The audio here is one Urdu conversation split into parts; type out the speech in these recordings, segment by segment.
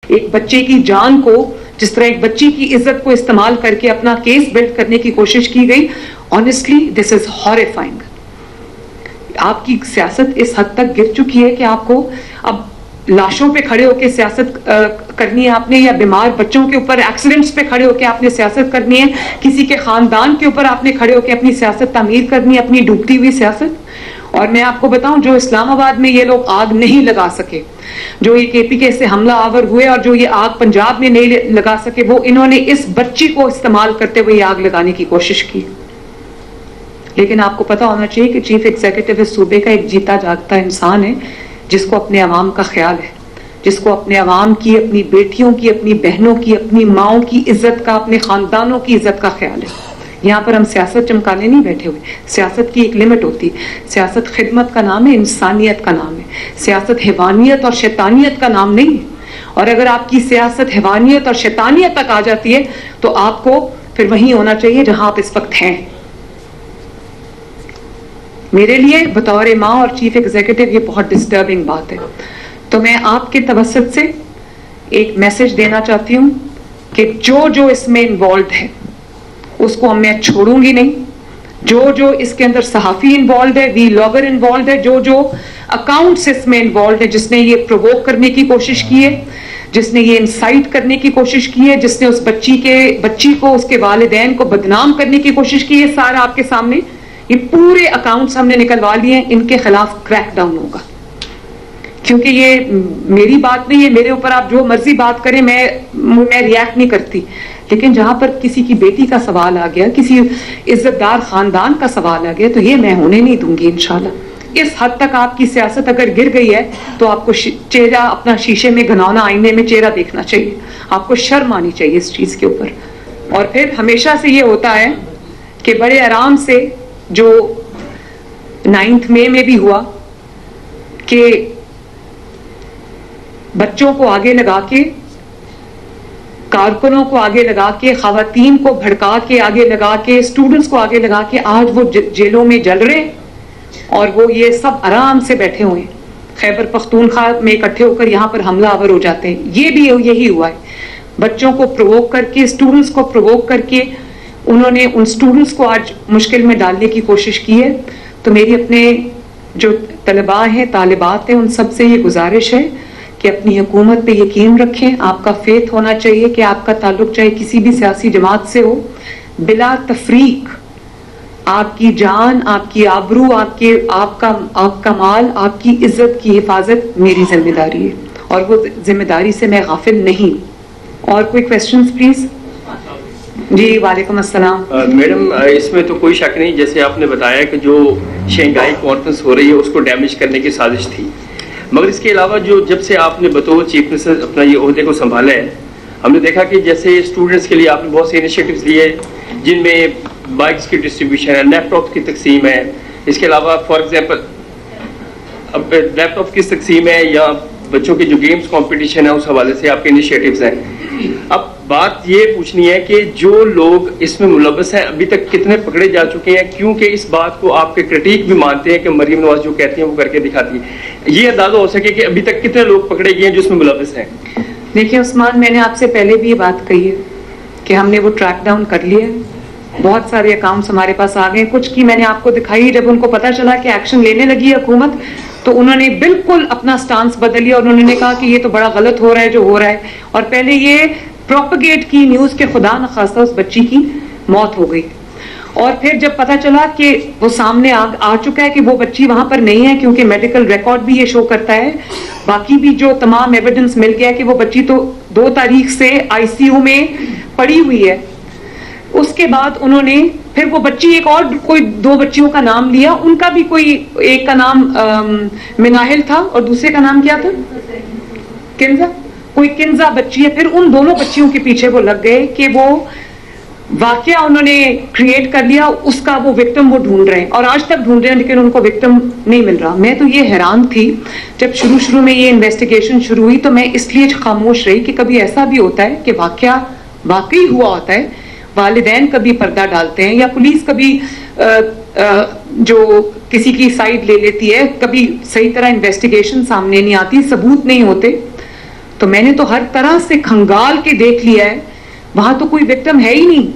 ایک بچے کی جان کو جس طرح ایک بچی کی عزت کو استعمال کر کے اپنا کیس بلڈ کرنے کی کوشش کی گئی, آنیسٹلی دس از ہاریفائنگ. آپ کی سیاست اس حد تک گر چکی ہے کہ آپ کو اب لاشوں پہ کھڑے ہو کے سیاست کرنی ہے آپ نے, یا بیمار بچوں کے اوپر ایکسیڈنٹس پہ کھڑے ہو کے آپ نے سیاست کرنی ہے, کسی کے خاندان کے اوپر آپ نے کھڑے ہو کے اپنی سیاست تعمیر کرنی ہے, اپنی ڈوبتی ہوئی سیاست. اور میں آپ کو بتاؤں, جو اسلام آباد میں یہ لوگ آگ نہیں لگا سکے, جو یہ KPK سے حملہ آور ہوئے اور جو یہ آگ پنجاب میں نہیں لگا سکے, وہ انہوں نے اس بچی کو استعمال کرتے ہوئے آگ لگانے کی کوشش کی. لیکن آپ کو پتا ہونا چاہیے کہ چیف ایگزیکٹو اس صوبے کا ایک جیتا جاگتا انسان ہے جس کو اپنے عوام کا خیال ہے, جس کو اپنے عوام کی, اپنی بیٹیوں کی, اپنی بہنوں کی, اپنی ماؤں کی عزت کا, اپنے خاندانوں کی عزت کا خیال ہے. یہاں پر ہم سیاست چمکانے نہیں بیٹھے ہوئے. سیاست کی ایک لمٹ ہوتی ہے. سیاست خدمت کا نام ہے, انسانیت کا نام ہے. سیاست حیوانیت اور شیطانیت کا نام نہیں ہے. اور اگر آپ کی سیاست حیوانیت اور شیطانیت تک آ جاتی ہے تو آپ کو پھر وہیں ہونا چاہیے جہاں آپ اس وقت ہیں. میرے لیے بطور ماں اور چیف ایگزیکٹو یہ بہت ڈسٹربنگ بات ہے. تو میں آپ کے توسط سے ایک میسج دینا چاہتی ہوں کہ جو اس میں انوالوڈ ہے اس کو میں چھوڑوں گی نہیں. جو اس کے اندر صحافی انوالوڈ ہے, وی لاگر انوالوڈ ہے, جو اکاؤنٹس اس میں انوالوڈ ہے, جس نے یہ پرووک کرنے کی کوشش کی ہے, جس نے یہ انسائٹ کرنے کی کوشش کی ہے, جس نے اس بچی کو اس کے والدین کو بدنام کرنے کی کوشش کی ہے, سارا آپ کے سامنے یہ پورے اکاؤنٹس ہم نے نکلوا لیے ہیں. ان کے خلاف کریک ڈاؤن ہوگا, کیونکہ یہ میری بات نہیں ہے. میرے اوپر آپ جو مرضی بات کریں, میں ریاکٹ نہیں کرتی. لیکن جہاں پر کسی کی بیٹی کا سوال آ گیا, کسی عزت دار خاندان کا سوال آ گیا, تو یہ میں ہونے نہیں دوں گی انشاءاللہ. اس حد تک آپ کی سیاست اگر گر گئی ہے تو آپ کو چہرہ اپنا شیشے میں گھناؤنا, آئینے میں چہرہ دیکھنا چاہیے. آپ کو شرم آنی چاہیے اس چیز کے اوپر. اور پھر ہمیشہ سے یہ ہوتا ہے کہ بڑے آرام سے, جو 9 مئی میں بھی ہوا کہ بچوں کو آگے لگا کے, کارکنوں کو آگے لگا کے, خواتین کو بھڑکا کے آگے لگا کے, اسٹوڈنٹس کو آگے لگا کے, آج وہ جیلوں میں جل رہے اور وہ یہ سب آرام سے بیٹھے ہوئے ہیں. خیبر پختونخوا میں اکٹھے ہو کر یہاں پر حملہ آور ہو جاتے ہیں. یہ بھی یہی ہوا ہے. بچوں کو پرووک کر کے, اسٹوڈنٹس کو پرووک کر کے انہوں نے ان اسٹوڈنٹس کو آج مشکل میں ڈالنے کی کوشش کی ہے. تو میری اپنے جو طلباء ہیں, طالبات ہیں, ان سب سے یہ گزارش ہے کہ اپنی حکومت پہ یقین رکھیں. آپ کا فیتھ ہونا چاہیے کہ آپ کا تعلق چاہے کسی بھی سیاسی جماعت سے ہو, بلا تفریق آپ کی جان, آپ کی آبرو, آپ کا مال, آپ کی عزت کی حفاظت میری ذمہ داری ہے, اور وہ ذمہ داری سے میں غافل نہیں. اور کوئی کویسچنز پلیز؟ جی وعلیکم السلام. میڈم, اس میں تو کوئی شک نہیں, جیسے آپ نے بتایا کہ جو شنگھائی کانفرنس ہو رہی ہے اس کو ڈیمیج کرنے کی سازش تھی, مگر اس کے علاوہ جب سے آپ نے بطور چیف منسٹر اپنا یہ عہدے کو سنبھالا ہے, ہم نے دیکھا کہ جیسے اسٹوڈنٹس کے لیے آپ نے بہت سے انیشیٹوز لیے, جن میں بائکس کی ڈسٹریبیوشن ہے, لیپ ٹاپ کی تقسیم ہے, اس کے علاوہ فار ایگزامپل اب لیپ ٹاپ کی تقسیم ہے, یا بچوں کے جو گیمز کمپٹیشن ہے اس حوالے سے آپ کے انیشیٹوز ہیں. اب بات یہ پوچھنی ہے کہ جو لوگ اس میں ملوث ہیں ابھی تک کتنے پکڑے جا چکے ہیں, کیونکہ اس بات کو آپ کے کرٹیک بھی مانتے ہیں کہ مریم نواز جو کہتی ہیں وہ کر کے دکھاتی ہے. یہ اندازہ ہو سکے کہ ابھی تک کتنے لوگ پکڑے گئے ہیں جو اس میں ملوث ہیں؟ دیکھیں عثمان, میں نے آپ سے پہلے بھی یہ بات کہی ہے کہ ہم نے وہ ٹریک ڈاؤن کر لیا. بہت سارے اکاؤنٹس ہمارے پاس آ گئے. کچھ کی میں نے آپ کو دکھائی, جب ان کو پتہ چلا کہ ایکشن لینے لگی ہے حکومت, تو انہوں نے بالکل اپنا سٹانس بدل لیا, اور انہوں نے کہا کہ یہ تو بڑا غلط ہو رہا ہے جو ہو رہا ہے. اور پہلے یہ پروپیگیٹ کی نیوز کے خدا نخواستہ اس بچی کی موت ہو گئی, اور پھر جب پتہ چلا کہ وہ سامنے آ چکا ہے کہ وہ بچی وہاں پر نہیں ہے, کیونکہ میڈیکل ریکارڈ بھی یہ شو کرتا ہے, باقی بھی جو تمام ایویڈنس مل گیا کہ وہ بچی تو 2 تاریخ سے ICU میں پڑی ہوئی ہے. اس کے بعد انہوں نے پھر وہ بچی, ایک اور کوئی 2 بچیوں کا نام لیا, ان کا بھی کوئی, ایک کا نام مناہل تھا اور دوسرے کا نام کیا تھا, کنزا, کوئی کنزا بچی ہے. پھر ان دونوں بچیوں کے پیچھے وہ لگ گئے کہ وہ واقعہ انہوں نے کریٹ کر لیا, اس کا وہ وکٹم وہ ڈھونڈ رہے ہیں, اور آج تک ڈھونڈ رہے ہیں, لیکن ان کو وکٹم نہیں مل رہا. میں تو یہ حیران تھی جب شروع میں یہ انویسٹیگیشن شروع ہوئی, تو میں اس لیے خاموش رہی کہ کبھی ایسا بھی ہوتا ہے کہ واقعہ واقعی ہوا ہوتا ہے, والدین کبھی پردہ ڈالتے ہیں, یا پولیس کبھی جو کسی کی سائڈ لے لیتی ہے, کبھی صحیح طرح انویسٹیگیشن سامنے نہیں آتی, ثبوت نہیں ہوتے. تو میں نے تو ہر طرح سے کھنگال کے دیکھ لیا ہے, وہاں تو کوئی وکٹم ہے ہی نہیں.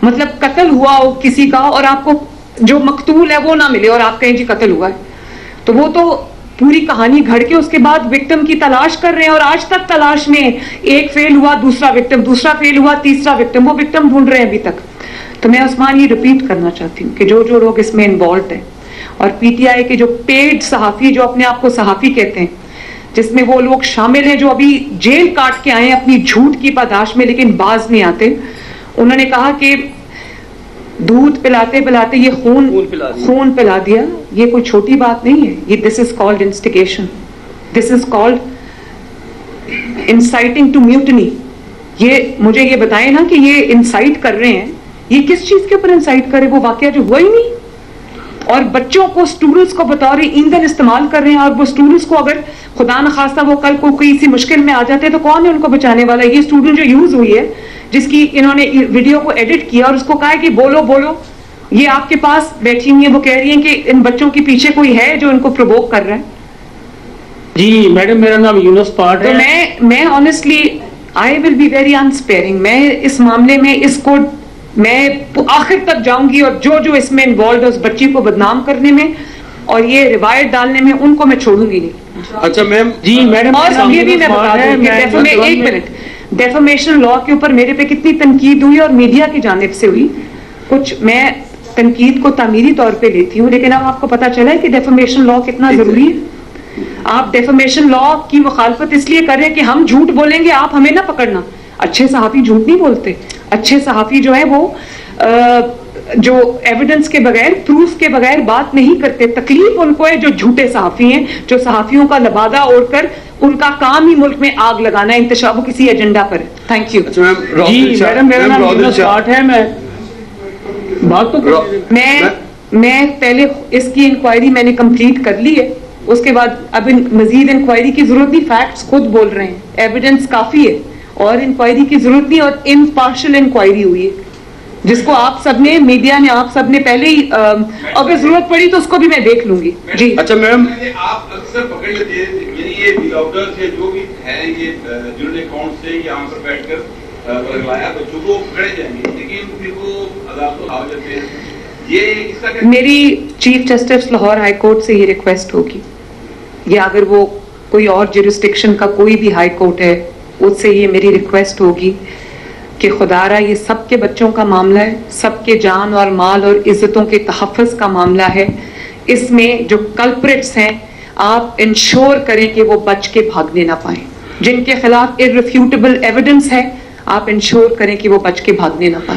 مطلب قتل ہوا ہو کسی کا اور آپ کو جو مقتول ہے وہ نہ ملے اور آپ کہیں جی قتل ہوا ہے, تو وہ تو پوری کہانی گھڑ کے اس کے بعد وکٹم کی تلاش کر رہے ہیں, اور آج تک تلاش میں ایک فیل ہوا دوسرا وکٹم, دوسرا فیل ہوا تیسرا وکٹم, وہ وکٹم ڈھونڈ رہے ہیں ابھی تک. تو میں عثمان یہ ریپیٹ کرنا چاہتی ہوں کہ جو لوگ اس میں انوالوڈ ہیں, اور پی ٹی آئی کے جو پیڈ صحافی جو اپنے آپ کو صحافی کہتے ہیں, جس میں وہ لوگ شامل ہیں جو ابھی جیل کاٹ کے آئے ہیں اپنی جھوٹ کی پاداش میں لیکن باز نہیں آتے, انہوں نے کہا کہ دودھ پلاتے پلاتے یہ خون پلا دیا. یہ کوئی چھوٹی بات نہیں ہے, یہ this is called instigation, this is called inciting to mutiny. یہ مجھے یہ بتائیں نا کہ یہ انسائٹ کر رہے ہیں, یہ کس چیز کے اوپر انسائٹ کرے, وہ واقعہ جو ہوا ہی نہیں, اور بچوں کو اسٹوڈنٹس کو بطور ایندھن استعمال کر رہے ہیں, اور وہ اسٹوڈنٹس کو اگر خدا نخواستہ وہ کل کو کسی مشکل میں آ جاتے ہیں تو کون ہے ان کو بچانے والا. یہ اسٹوڈنٹ جو یوز ہوئی ہے, جس کی انہوں نے ویڈیو کو ایڈٹ کیا اور اس کو کہا ہے کہ بولو بولو, یہ آپ کے پاس بیٹھی ہوئی ہیں, وہ کہہ رہی ہیں کہ ان بچوں کے پیچھے کوئی ہے جو ان کو پرووک کر رہا ہے. جی میڈم, میرا نام یونس پاٹ ہے. تو میں honestly I will be very inspiring. میں اس معاملے میں اس کو میں آخر تک جاؤں گی, اور جو اس میں انوالوڈ ہے اس بچی کو بدنام کرنے میں اور یہ روایت ڈالنے میں, ان کو میں چھوڑوں گی نہیں. اچھا میم. جی میڈم, اور یہ بھی میں بتا دوں کہ ایک منٹ, ڈیفیمیشن لا کے اوپر میرے پہ کتنی تنقید ہوئی اور میڈیا کی جانب سے ہوئی. کچھ میں تنقید کو تعمیری طور پہ لیتی ہوں, لیکن اب آپ کو پتا چلا ہے کہ ڈیفیمیشن لا کتنا ضروری ہے. آپ ڈیفیمیشن لا کی مخالفت اس لیے کر رہے ہیں کہ ہم جھوٹ بولیں گے, آپ ہمیں نہ پکڑنا. اچھے صحافی جھوٹ نہیں بولتے. اچھے صحافی جو ہے وہ جو ایویڈنس کے بغیر, پروف کے بغیر بات نہیں کرتے. تکلیف ان کو ہے جو جھوٹے صحافی ہیں, جو صحافیوں کا لبادہ اوڑھ کر ان کا کام ہی ملک میں آگ لگانا ہے, انتشار کسی ایجنڈا پر. Thank you. جی میڈم, میرا نام یونس پاٹ ہے. میں بات تو میں پہلے اس کی انکوائری میں نے کمپلیٹ کر لی ہے, اس کے بعد اب مزید انکوائری کی ضرورت نہیں. فیکٹس خود بول رہے ہیں, ایویڈنس کافی ہے, اور انکوائری کی ضرورت نہیں. اور امپارشل انکوائری ہوئی ہے جس کو آپ سب نے, میڈیا نے, آپ سب نے پہلے ہی, اگر ضرورت پڑی تو اس کو بھی میں دیکھ لوں گی. جی اچھا میم, آپ اکثر پکڑ لیتے ہیں یہ بلاگرز ہے جو بھی ہیں, یہ جنہوں نے اکاؤنٹ سے یہاں پر بیٹھ کر لگایا بچوں کو پکڑے جائیں گے, لیکن پھر وہ عدالتوں آ جاتے ہیں. یہ اس کا میری chief justice Lahore high court سے یہ ریکویسٹ ہوگی, یا اگر وہ کوئی اور جیورسڈکشن کا کوئی بھی ہائی کورٹ ہے اس سے یہ میری ریکویسٹ ہوگی کہ خدا را یہ سب کے بچوں کا معاملہ ہے, سب کے جان اور مال اور عزتوں کے تحفظ کا معاملہ ہے. اس میں جو کلپریٹس ہیں آپ انشور کریں کہ وہ بچ کے بھاگنے نہ پائیں. جن کے خلاف irrefutable ایویڈنس ہے آپ انشور کریں کہ وہ بچ کے بھاگنے نہ پائیں.